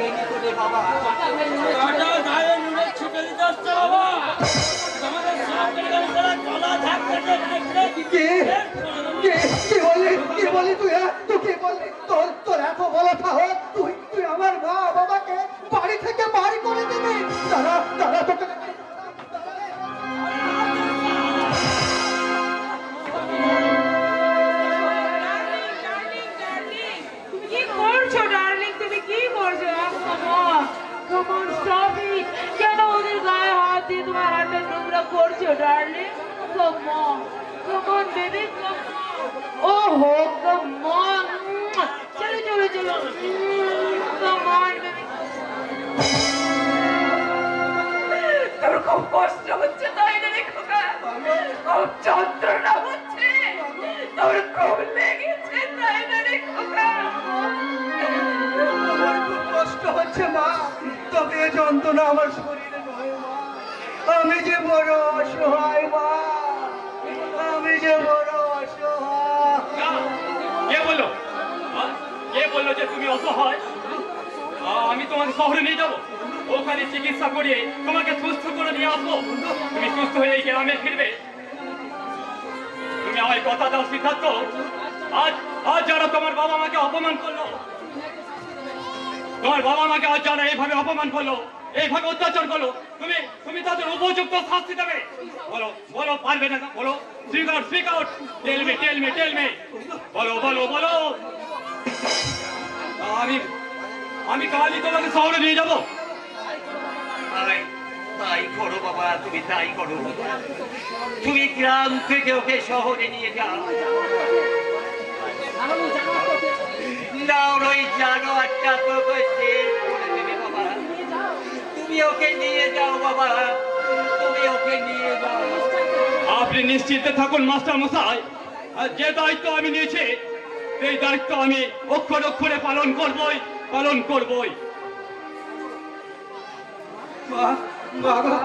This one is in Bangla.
দেরি করে বাবা। কে বলি তুই? তুই কে বললি? তোর এত বড় সাহস, তুই আমার মা বাবাকে বাড়ি থেকে বাড়ি করে দিবি? দাদা তোকে কেন ওদের গায়ে হাত দিয়ে তোমার হাতটা নোংরা করছো darling? Come on, baby, come on. Oh, come on. চলো come on, baby. তোর খুব কষ্ট হচ্ছে তাই না রে খোকা? খুব যন্ত্রণা হচ্ছে, তোর খুব লেগেছে তাই না রে খোকা? খুব কষ্ট হচ্ছে মা, তবে এ যন্ত্রণা আমার শরীরে নয় মা। আমি যে বড় অসহায় মা, আমি যে বড় অসহায়। কে বললো যে তুমি অসহায়? আমি তোমাকে শহরে নিয়ে যাবো, ওখানে চিকিৎসা করিয়ে তোমাকে সুস্থ করে নিয়ে আসবো। তুমি সুস্থ হয়ে এই গ্রামে ফিরবে। তুমি আমায় কথা দাও সিদ্ধার্থ, আজ যারা তোমার বাবা মাকে অপমান করলো, তোমার বাবা মাকে আজ যারা এইভাবে অপমান করলো, এইভাবে অত্যাচার করলো, তুমি তাদের উপযুক্ত শাস্তি দেবে। বলো পারবে না? বলো, স্পিক আউট, টেল মি, বলো। আমি কালই তোমাকে শহরে নিয়ে যাবো। তাই করো বাবা, তুমি তাই করো। তুমি গ্রাম থেকে ওকে শহরে নিয়ে যাও। ওই জানোয়ারটা তোকে শেষ করে দেবে বাবা। তুমি ওকে নিয়ে যাও বাবা, তুমি ওকে নিয়ে যাও। আপনি নিশ্চিন্তে থাকুন মাস্টার মশাই, যে দায়িত্ব আমি নিয়েছি সেই দায়িত্ব আমি অক্ষরে পালন করবই। বাবা